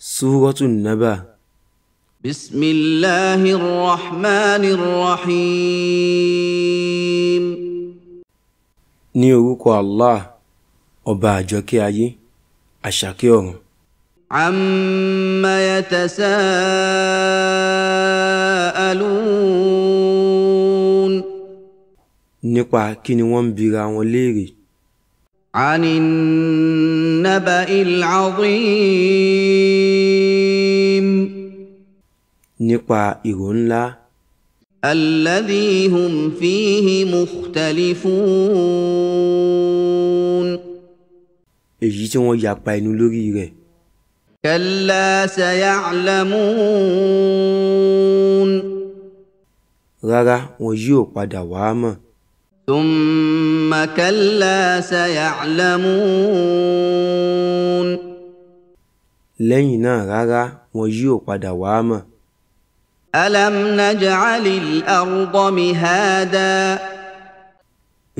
Súratun Naba. Bismillahir Rahmanir Rahim. Ní orúkọ Allah, ọba àjọkẹ́ ayé, àṣàkẹ́ ọ̀run. Amma yatasaalun. Nípa kí ni wọ́n ń bira wọn léèrè. Anin naba'il azim. Nípa ìró ńlá. Alladhi hum fihi mukhtalifun. Èyí tí wọ́n yapa ẹnu lórí rẹ̀. Kalla saya'lamun. Rárá, wọn yóò padà wá mọ̀. Thumma kalla saya'lamun. Lẹ́yìn náà rárá, wọn yóò padà wá mọ̀. Alam naj'alil arda mihada.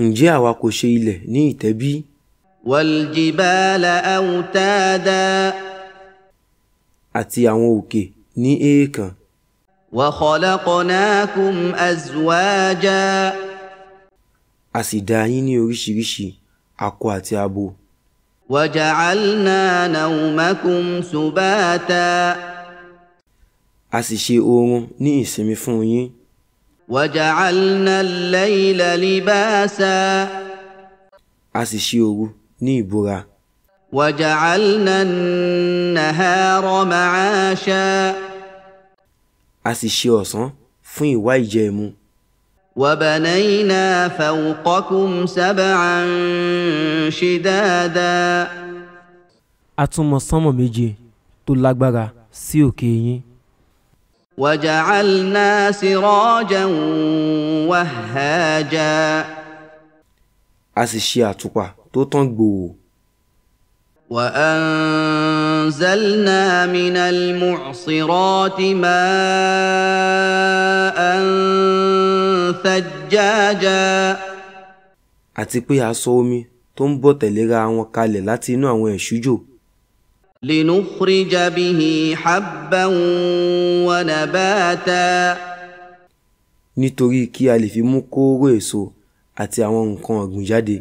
Ǹjẹ́ àwa kò ṣe ilẹ̀ ní ìtẹ́bí? Wal jibala awtada. Àti àwọn òkè ní èèkàn. Wa khalaqnakum azwaja. A sì dá yín ní oríṣiríṣi, akọ àti abo. Wa ja'alna nawmakum subata. A sì ṣe oorun ní ìsinmi fún yín. Wa ja'alna al-layla libasa. A sì ṣe òru ní ìbora. Wa ja'alna an-nahara ma'asha. A sì ṣe ọ̀sán fún ìwá ìjẹmu. Wa banayna fawqakum sab'an shidada. A tún mọ sánmọ̀ méje tó lágbára sí òkè yín. Wa ja'alna sirajan wahhaja. A sì ṣe àtùpà tó tàn gbòò. Wa anzalna minal mu'sirati ma'an thajjaja. Àti pé a sọ omi tó ń bọ̀ tẹ̀léra wọn kalẹ̀ láti inú àwọn ẹ̀ṣújò. Linukhrija bihi habban wa nabata. Nítorí kí a lè fi mú kóró èso àti àwọn nǹkan ọ̀gbìn jáde.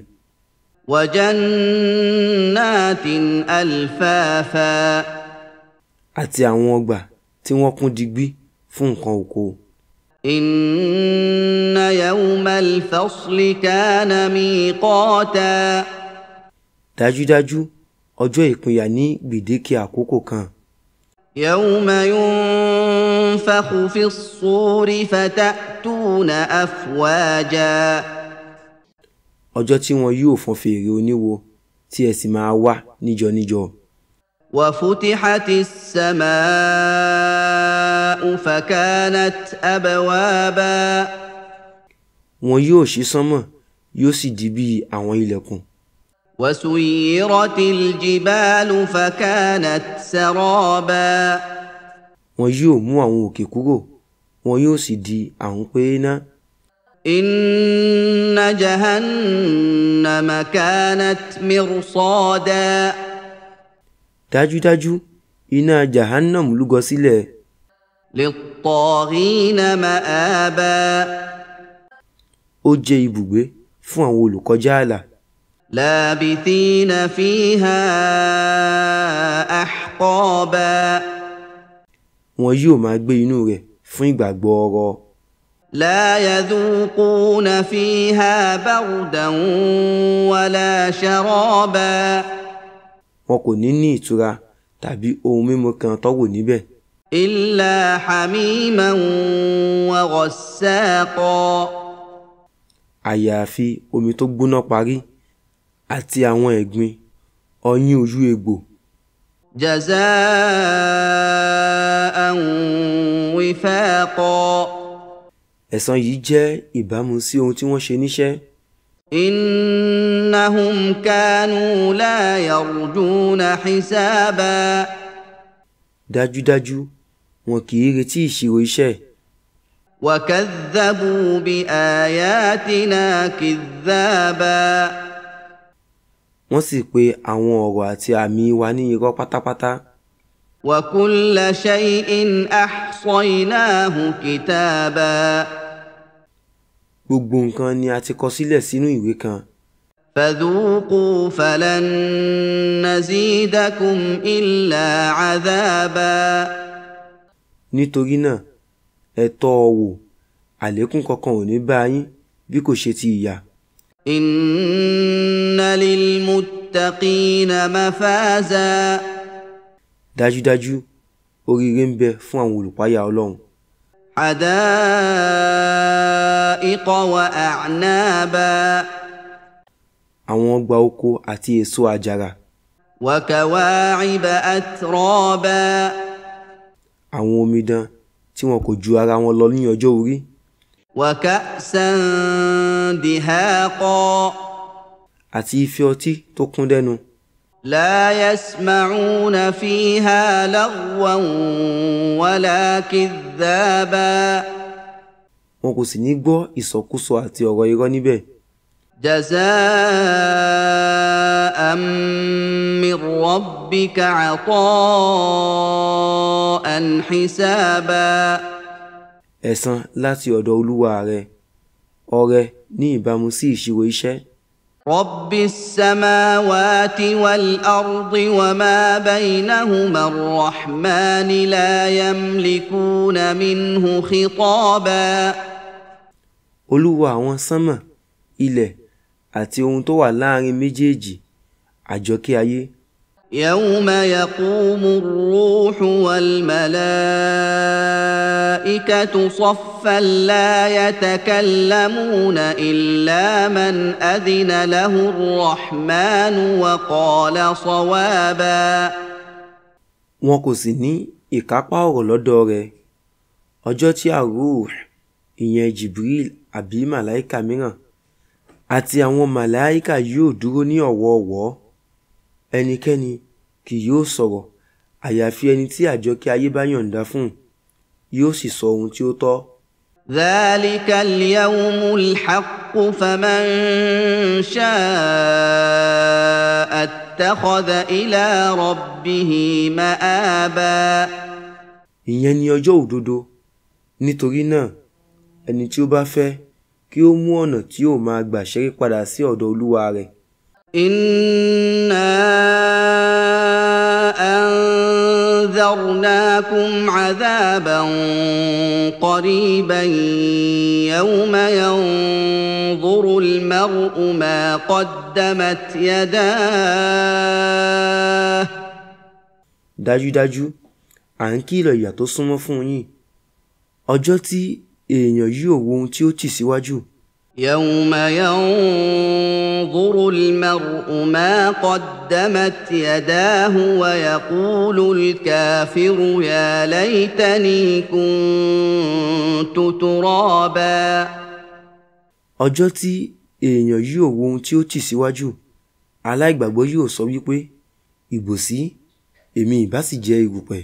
Wa jannatin alfafa. Àti àwọn ọgbà tí wọ́n kún digbí fún nǹkan oko. Inna yawmal fasli kana miqata. Dájúdájú, ọjọ́ ìpínyà ní gbèdéke àkókò kan. Yawma yunfakhu fis-suri fatatuna afwaja. Ọjọ́ tí wọn yóò fọn fèrè oníwo tí ẹ sì máa wá níjọ níjọ. Wa futihatis samaa'u fakanat abwaba. Wọn yóò ṣí sánmọ̀, yóò sì di bí àwọn ilẹ̀kùn. Wa suyyiratil jibalu fakanat saraba. Wọn yóò mú àwọn òkè kúrò, wọn yóò sì di àwọn pééná. Inna jahannama kanat mirsada. Dájúdájú, iná Jahannam lúgọ sílẹ̀. Lit-taghina ma'aba. Ó jẹ́ ibùgbé fún àwọn olùkọjá ààlà. Labithina fiha ahqaba. Wọn yóò máa gbé inú rẹ̀ fún ìgbà gbọọrọ. La yadhuquna fiha bardan wala sharaba. Wọn kò ní ìtura tàbí ohun mímu kan tọ́wò níbẹ̀. Illa hamiman wa ghassaqa. Àyàfi omi tó gbóná parí àti àwọn ẹ̀gbin ọyún ojú egbò. Jaza'an wifaqa. Ẹ̀san yìí jẹ́ ìbámu sí ohun tí wọ́n ṣe níṣẹ́. Innahum kanu la yarjuna hisaba. Dájúdájú, wọn kì í retí ìṣirò iṣẹ́. Wa kadhabu bi ayatina kidhaba. Wọ́n sì pe àwọn ọ̀rọ̀ àti àmì wa ní irọ́ pátápátá. وكل شيء أحصيناه كتابا gbogbo nǹkan ni a ti kọ sílẹ̀ sínú ìwé kan. فذوقوا فلن نزيدكم إلا عذابا nítorí náà ẹ tọ́ ọ wò, àlékún kankan ò ní bá yín bí kò ṣe ti ìyà. إن للمتقين مفازا dájúdájú oríire ń bẹ fún àwọn olùpáyà Ọlọ́run. حدائق وأعنابا àwọn ọgbà oko àti èso àjàrà. وكواعب أترابا àwọn omidan tí wọn kò ju ara wọn lọ ní ọjọ́ orí. وكأسا دهاقا àti ife ọtí tó kún dẹ́nu. لا يسمعون فيها لغوا ولا كذابا wọn kò sì ní gbọ́ ìsọkúsọ àti ọ̀rọ̀ irọ́ níbẹ̀. جزاء من ربك عطاء حسابا ẹ̀san láti ọ̀dọ̀ Olúwa rẹ, ọrẹ ní ìbámu sí ìṣirò iṣẹ́. رب السماوات والأرض وما بينهما الرحمن لا يملكون منه خطابا Olúwa àwọn sánmà, ilẹ̀ àti ohun tó wà láàrin méjèèjì, àjọkẹ́ ayé. يوم يقوم الروح والملائكة صفا لا يتكلمون إلا من أذن له الرحمن وقال صوابا wọn kò sì ní ìkápá ọ̀rọ̀ lọ́dọ̀ rẹ̀. ọjọ́ tí Ar-Ruh, ìyẹn Jibril àbí màláíkà mìíràn àti àwọn màláíkà yóò dúró ní ọ̀wọ̀ọ̀wọ́. ẹnikẹ́ni kì yóò sọ̀rọ̀ àyàfi ẹni tí àjọkẹ́ ayé bá yọ̀ǹda fún, yóò sì sọ ohun tí ó tọ́. ذلك اليوم الحق فمن شاء اتخذ إلى ربه مآبا ìyẹn ni ọjọ́ òdodo. nítorí náà ẹni tí ó bá fẹ́ kí ó mú ọ̀nà tí ó máa gbà ṣẹ́rí padà sí ọ̀dọ̀ Olúwa rẹ̀. إنا أنذرناكم عذابا قريبا يوم ينظر المرء ما قدمت يداه dájúdájú à ń kìlọ̀ ìyà tó súnmọ́ fún yín, ọjọ́ tí èèyàn yóò wo ohun tí ó tì síwájú. يوم ينظر المرء ما قدمت يداه ويقول الكافر يا ليتني كنت ترابا ọjọ́ tí èèyàn yóò wo ohun tí ó tì síwájú, aláìgbàgbọ́ yóò sọ wípé ìbòsí, èmi ìbá sì jẹ́ erùpẹ̀.